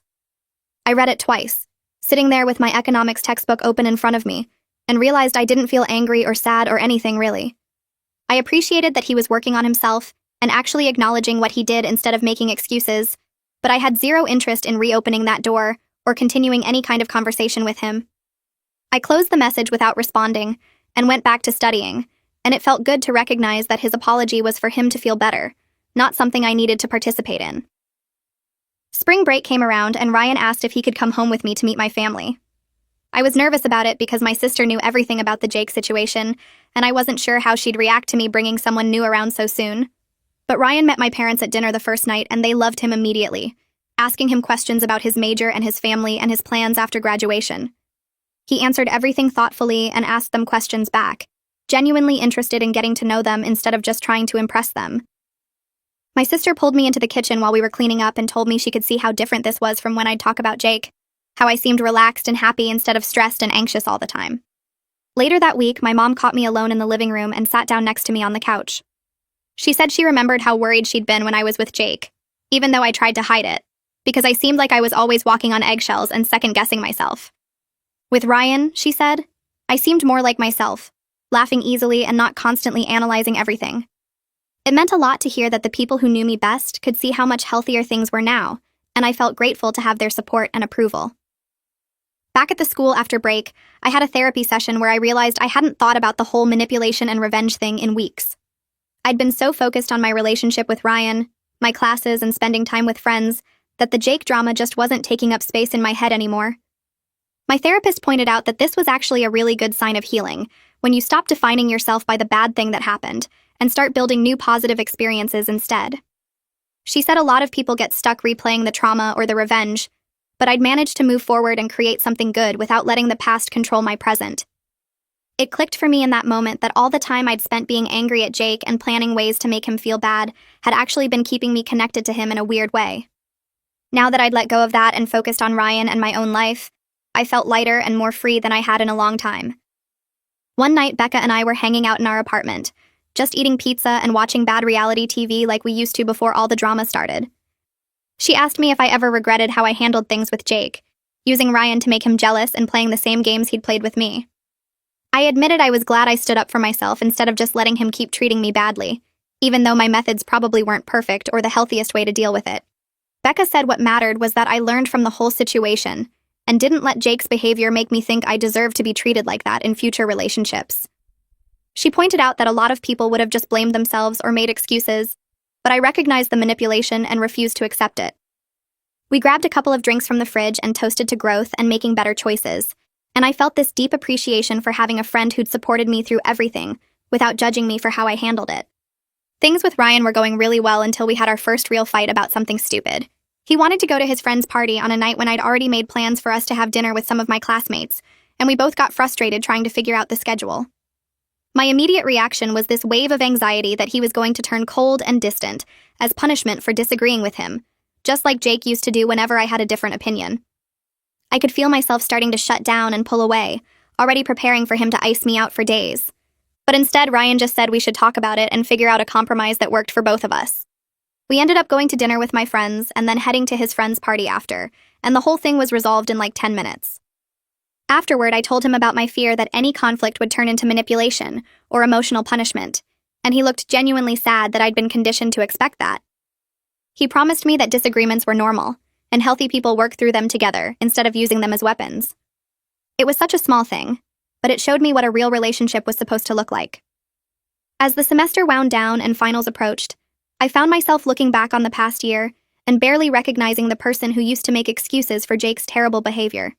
I read it twice, sitting there with my economics textbook open in front of me, and realized I didn't feel angry or sad or anything really. I appreciated that he was working on himself and actually acknowledging what he did instead of making excuses, but I had zero interest in reopening that door or continuing any kind of conversation with him. I closed the message without responding and went back to studying, and it felt good to recognize that his apology was for him to feel better, not something I needed to participate in. Spring break came around and Ryan asked if he could come home with me to meet my family. I was nervous about it because my sister knew everything about the Jake situation, and I wasn't sure how she'd react to me bringing someone new around so soon. But Ryan met my parents at dinner the first night and they loved him immediately, asking him questions about his major and his family and his plans after graduation. He answered everything thoughtfully and asked them questions back, genuinely interested in getting to know them instead of just trying to impress them. My sister pulled me into the kitchen while we were cleaning up and told me she could see how different this was from when I'd talk about Jake. how I seemed relaxed and happy instead of stressed and anxious all the time. Later that week, my mom caught me alone in the living room and sat down next to me on the couch. She said she remembered how worried she'd been when I was with Jake, even though I tried to hide it, because I seemed like I was always walking on eggshells and second-guessing myself. With Ryan, she said, I seemed more like myself, laughing easily and not constantly analyzing everything. It meant a lot to hear that the people who knew me best could see how much healthier things were now, and I felt grateful to have their support and approval. Back at the school after break, I had a therapy session where I realized I hadn't thought about the whole manipulation and revenge thing in weeks. I'd been so focused on my relationship with Ryan, my classes, and spending time with friends that the Jake drama just wasn't taking up space in my head anymore. My therapist pointed out that this was actually a really good sign of healing, when you stop defining yourself by the bad thing that happened and start building new positive experiences instead. She said a lot of people get stuck replaying the trauma or the revenge, but I'd managed to move forward and create something good without letting the past control my present. It clicked for me in that moment that all the time I'd spent being angry at Jake and planning ways to make him feel bad had actually been keeping me connected to him in a weird way. Now that I'd let go of that and focused on Ryan and my own life, I felt lighter and more free than I had in a long time. One night, Becca and I were hanging out in our apartment, just eating pizza and watching bad reality TV like we used to before all the drama started. She asked me if I ever regretted how I handled things with Jake, using Ryan to make him jealous and playing the same games he'd played with me. I admitted I was glad I stood up for myself instead of just letting him keep treating me badly, even though my methods probably weren't perfect or the healthiest way to deal with it. Becca said what mattered was that I learned from the whole situation and didn't let Jake's behavior make me think I deserved to be treated like that in future relationships. She pointed out that a lot of people would have just blamed themselves or made excuses, but I recognized the manipulation and refused to accept it. We grabbed a couple of drinks from the fridge and toasted to growth and making better choices, and I felt this deep appreciation for having a friend who'd supported me through everything without judging me for how I handled it. Things with Ryan were going really well until we had our first real fight about something stupid. He wanted to go to his friend's party on a night when I'd already made plans for us to have dinner with some of my classmates, and we both got frustrated trying to figure out the schedule. My immediate reaction was this wave of anxiety that he was going to turn cold and distant as punishment for disagreeing with him, just like Jake used to do whenever I had a different opinion. I could feel myself starting to shut down and pull away, already preparing for him to ice me out for days. But instead, Ryan just said we should talk about it and figure out a compromise that worked for both of us. We ended up going to dinner with my friends and then heading to his friend's party after, and the whole thing was resolved in like 10 minutes. Afterward, I told him about my fear that any conflict would turn into manipulation or emotional punishment, and he looked genuinely sad that I'd been conditioned to expect that. He promised me that disagreements were normal, and healthy people work through them together instead of using them as weapons. It was such a small thing, but it showed me what a real relationship was supposed to look like. As the semester wound down and finals approached, I found myself looking back on the past year and barely recognizing the person who used to make excuses for Jake's terrible behavior.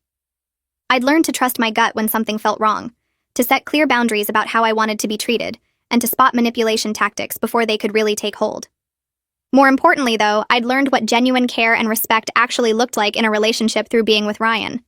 I'd learned to trust my gut when something felt wrong, to set clear boundaries about how I wanted to be treated, and to spot manipulation tactics before they could really take hold. More importantly, though, I'd learned what genuine care and respect actually looked like in a relationship through being with Ryan.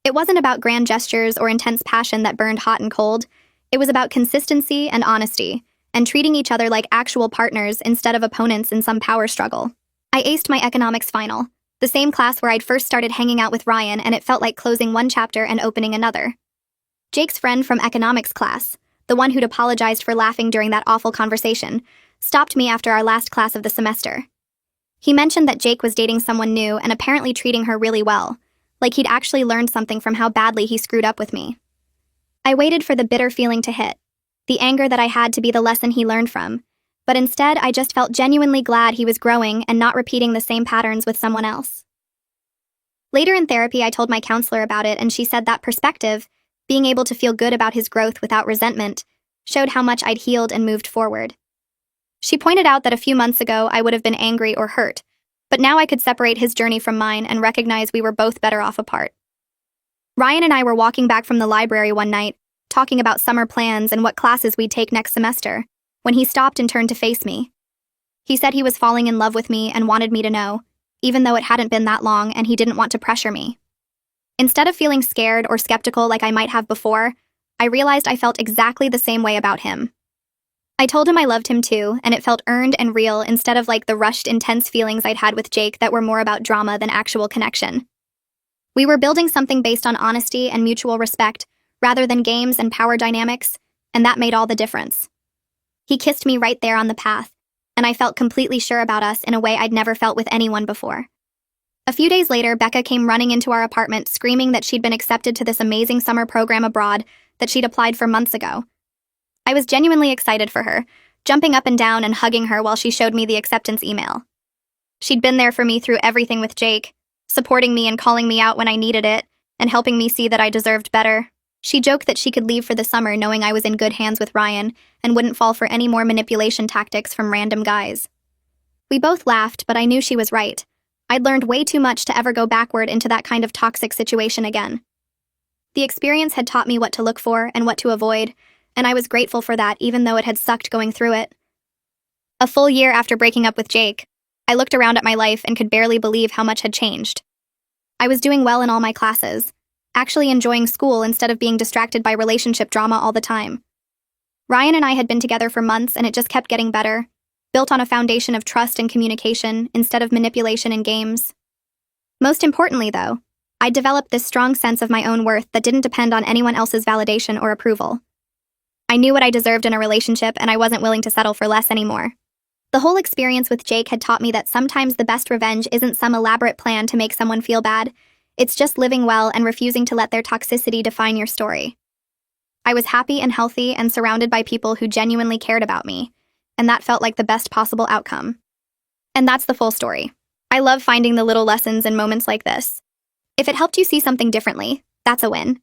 It wasn't about grand gestures or intense passion that burned hot and cold. It was about consistency and honesty, and treating each other like actual partners instead of opponents in some power struggle. I aced my economics final, the same class where I'd first started hanging out with Ryan, and it felt like closing one chapter and opening another. Jake's friend from economics class, the one who'd apologized for laughing during that awful conversation, stopped me after our last class of the semester. He mentioned that Jake was dating someone new and apparently treating her really well, like he'd actually learned something from how badly he screwed up with me. I waited for the bitter feeling to hit, the anger that I had to be the lesson he learned from, but instead I just felt genuinely glad he was growing and not repeating the same patterns with someone else. Later in therapy, I told my counselor about it, and she said that perspective, being able to feel good about his growth without resentment, showed how much I'd healed and moved forward. She pointed out that a few months ago I would have been angry or hurt, but now I could separate his journey from mine and recognize we were both better off apart. Ryan and I were walking back from the library one night, talking about summer plans and what classes we'd take next semester, when he stopped and turned to face me. He said he was falling in love with me and wanted me to know, even though it hadn't been that long and he didn't want to pressure me. Instead of feeling scared or skeptical like I might have before, I realized I felt exactly the same way about him. I told him I loved him too, and it felt earned and real instead of like the rushed, intense feelings I'd had with Jake that were more about drama than actual connection. We were building something based on honesty and mutual respect, rather than games and power dynamics, and that made all the difference. He kissed me right there on the path, and I felt completely sure about us in a way I'd never felt with anyone before. A few days later, Becca came running into our apartment screaming that she'd been accepted to this amazing summer program abroad that she'd applied for months ago. I was genuinely excited for her, jumping up and down and hugging her while she showed me the acceptance email. She'd been there for me through everything with Jake, supporting me and calling me out when I needed it, and helping me see that I deserved better. She joked that she could leave for the summer knowing I was in good hands with Ryan and wouldn't fall for any more manipulation tactics from random guys. We both laughed, but I knew she was right. I'd learned way too much to ever go backward into that kind of toxic situation again. The experience had taught me what to look for and what to avoid, and I was grateful for that even though it had sucked going through it. A full year after breaking up with Jake, I looked around at my life and could barely believe how much had changed. I was doing well in all my classes, actually enjoying school instead of being distracted by relationship drama all the time. Ryan and I had been together for months and it just kept getting better, built on a foundation of trust and communication instead of manipulation and games. Most importantly, though, I developed this strong sense of my own worth that didn't depend on anyone else's validation or approval. I knew what I deserved in a relationship and I wasn't willing to settle for less anymore. The whole experience with Jake had taught me that sometimes the best revenge isn't some elaborate plan to make someone feel bad. It's just living well and refusing to let their toxicity define your story. I was happy and healthy and surrounded by people who genuinely cared about me, and that felt like the best possible outcome. And that's the full story. I love finding the little lessons in moments like this. If it helped you see something differently, that's a win.